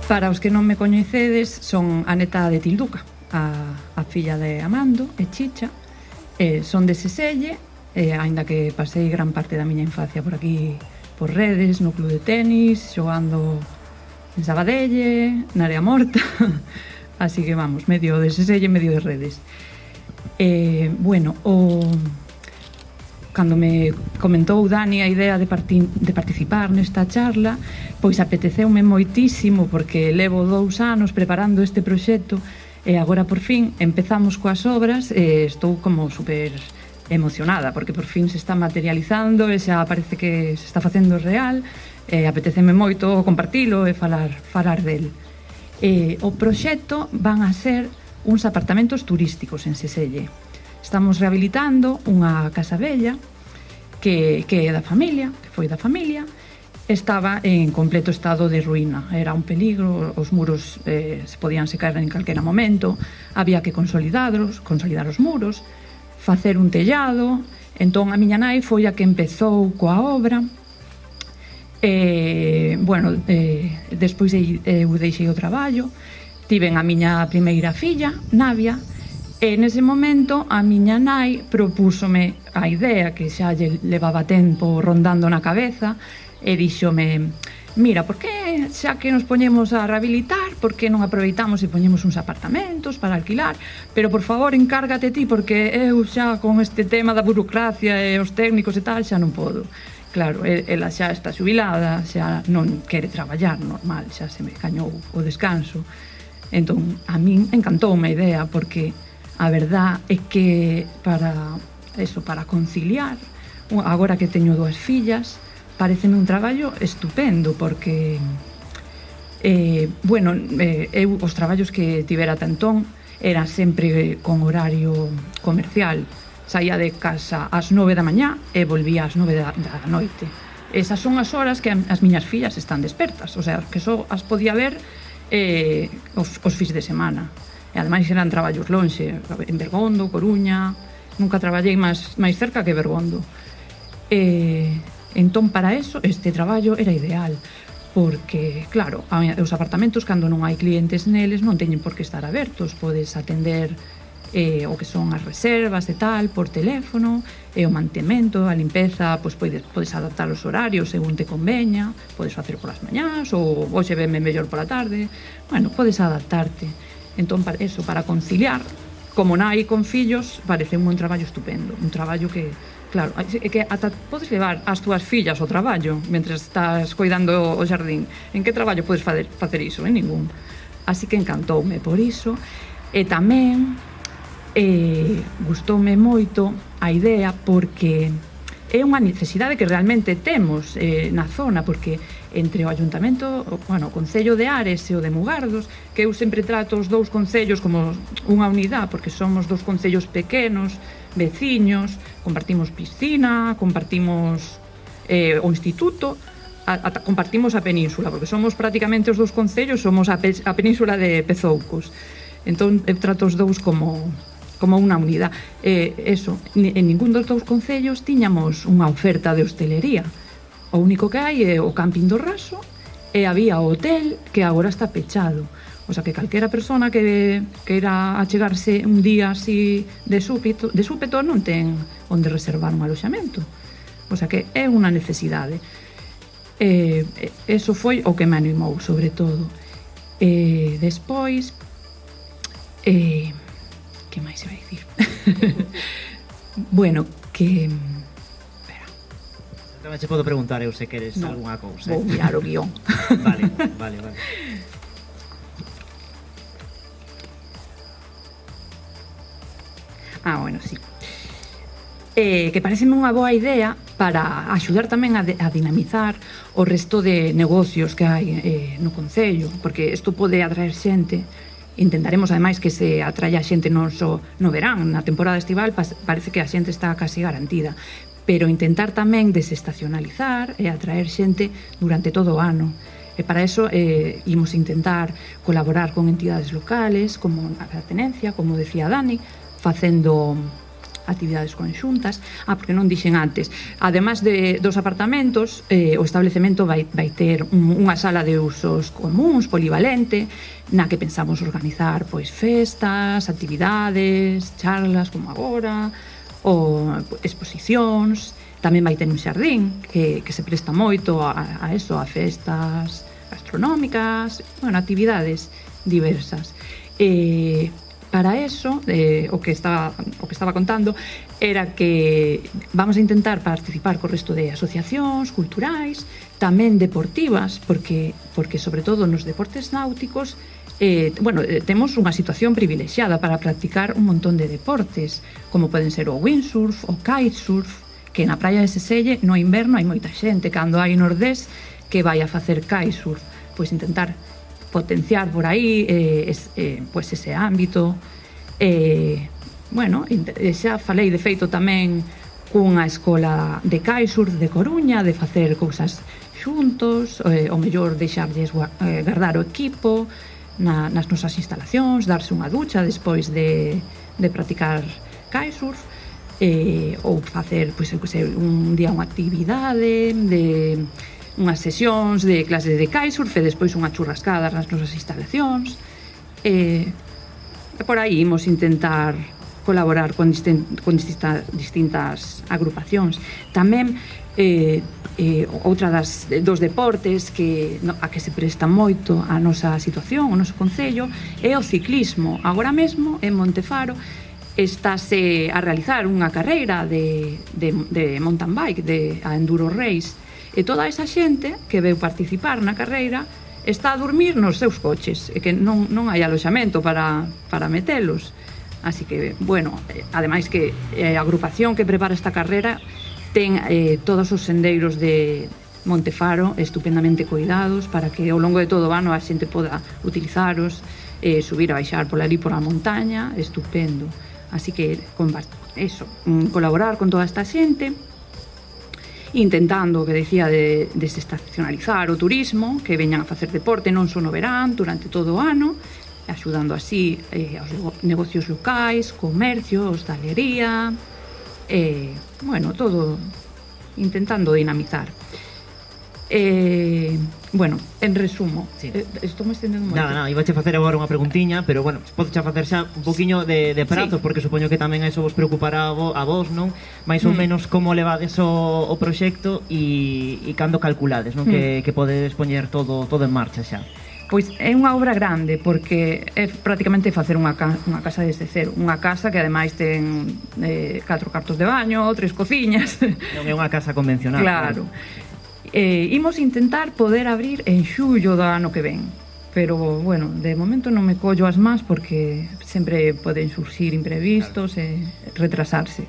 Para os que non me coñecedes, son a neta de Tilduca, a filla de Amando e Chicha. Son de Seselle, aínda que pasei gran parte da miña infancia por aquí, por redes, no club de tenis, xogando en Sabadelle, na Área Morta. Así que vamos, medio de Seselle, medio de redes. Cando me comentou Dani a idea de participar nesta charla, pois apeteceume moitísimo, porque levo 2 anos preparando este proxecto e agora por fin empezamos coas obras e estou como super emocionada, porque por fin se está materializando e xa parece que se está facendo real e apeteceme moito compartilo e falar del. O proxecto van a ser uns apartamentos turísticos en Seselle. Estamos rehabilitando unha casa vella que é da familia, que foi da familia. Estaba en completo estado de ruína, era un peligro, os muros se podían secar en calquera momento, había que consolidar os muros, facer un tellado. Entón a miña nai foi a que empezou coa obra. Despois eu deixei o traballo, tiven a miña primeira filla, Navia, e nese momento a miña nai propúsome a idea que xa lle levaba tempo rondando na cabeza e díxome: mira, por que xa que nos poñemos a rehabilitar, por que non aproveitamos e poñemos uns apartamentos para alquilar, pero por favor encárgate ti, porque eu xa con este tema da burocracia e os técnicos e tal xa non podo. Claro, ela xa está xubilada, xa non quere traballar, normal, xa se me cañou o descanso. Entón, a min encantoume a idea, porque a verdad é que para conciliar, agora que teño 2 fillas, pareceme un traballo estupendo, porque eu os traballos que tivera ata entón era sempre con horario comercial. Saía de casa ás 9 da mañá e volvía ás 9 da noite. Esas son as horas que as miñas fillas están despertas, o sea, que só as podía ver os fins de semana. E ademais eran traballos lonxe, en Bergondo, Coruña, nunca traballei máis cerca que Bergondo. Entón, para eso, este traballo era ideal, porque, claro, os apartamentos, cando non hai clientes neles, non teñen por que estar abertos, podes atender o que son as reservas e tal, por teléfono, e o mantemento, a limpeza, pois podes adaptar os horarios según te conveña, podes facer polas mañás, ou hoxe venme mellor pola tarde, podes adaptarte. Entón, para conciliar, como nai con fillos, parece un bon traballo estupendo, un traballo que, claro, é que ata podes levar as túas fillas ao traballo mentre estás coidando o xardín. En que traballo podes facer iso? En ningún. Así que encantoume por iso. E tamén gustoume moito a idea, porque é unha necesidade que realmente temos na zona, porque entre o Ayuntamento, o Concello de Ares e o de Mugardos, que eu sempre trato os 2 concellos como unha unidade, porque somos 2 concellos pequenos, veciños, compartimos piscina, compartimos o instituto, compartimos a península, porque somos prácticamente os 2 concellos, somos a península de Pezoucos. Entón, eu trato os 2 como unha unidade. En ningún dos 2 concellos tiñamos unha oferta de hostelería. O único que hai é o Camping do Raso e había o hotel que agora está pechado. O sea, que calquera persona que queira achegarse un día así de súpeto non ten onde reservar un aloxamento. O sea, que é unha necesidade. Eso foi o que me animou, sobre todo. Despois, que máis se vai dicir? Que... Tamén se podo preguntar eu se queres algunha cousa. Vou mirar o guión. Vale. Sí. Que pareceme unha boa idea para axudar tamén a dinamizar o resto de negocios que hai no concello, porque isto pode atraer xente. Intentaremos, ademais, que se atraia xente non só no verán, na temporada estival parece que a xente está casi garantida, pero intentar tamén desestacionalizar e atraer xente durante todo o ano. E para eso imos intentar colaborar con entidades locales, como a Tenencia, como decía Dani, facendo actividades conxuntas. Porque non dixen antes, ademais dos apartamentos, o establecemento vai ter unha sala de usos comuns, polivalente, na que pensamos organizar pois festas, actividades, charlas como agora, ou exposicións. Tamén vai ter un xardín que se presta moito a eso, a festas gastronómicas, bueno, actividades diversas. Para eso, o que estaba contando era que vamos a intentar participar co resto de asociacións culturais, tamén deportivas, porque sobre todo nos deportes náuticos temos unha situación privilexiada para practicar un montón de deportes, como poden ser o windsurf, o kitesurf, que na praia de Seselle no inverno hai moita xente, cando hai nordés, que vai a facer kitesurf, pois intentar potenciar por aí pois ese ámbito. Bueno, xa falei de feito tamén cunha escola de kitesurf de Coruña, de facer cousas xuntos, o mellor deixarlles guardar o equipo nas nosas instalacións, darse unha ducha despois de practicar kitesurf, ou facer pois, un día unha actividade de unhas sesións de clases de kitesurf e despois unha churrascada nas nosas instalacións. Por aí imos intentar colaborar con distintas agrupacións. Tamén outra dos deportes a que se presta moito a nosa situación, o noso concello, é o ciclismo. Agora mesmo en Montefaro estáse a realizar unha carreira de mountain bike, a Enduro Race, e toda esa xente que veu participar na carreira está a dormir nos seus coches, e que non hai aloxamento para metelos. Así que, bueno, ademais que a agrupación que prepara esta carreira ten todos os sendeiros de Montefaro estupendamente cuidados para que ao longo de todo o ano a xente poda utilizaros, subir a baixar pola montaña, estupendo. Así que, colaborar con toda esta xente, intentando, que decía, de desestacionalizar o turismo, que veñan a facer deporte non só no verán, durante todo o ano, axudando así aos negocios locais, comercio, hostalería, bueno, todo intentando dinamizar. Bueno, en resumo, sí. Estou me estendendo moito. Nada, iba a facer agora unha preguntiña, pero bueno, podes facer xa un poquinho de prazos, sí. Porque supoño que tamén eso vos preocupará a vos, non? Mais ou menos como levades o proxecto e cando calculades, non? Que podedes poñer todo en marcha xa. Pois é unha obra grande, porque é prácticamente facer unha casa desde cero. Unha casa que ademais ten 4 cuartos de baño, 3 cociñas. Non é unha casa convencional. Claro. Imos intentar poder abrir en xullo do ano que ven, pero, bueno, de momento non me collo as más porque sempre poden surxir imprevistos e retrasarse.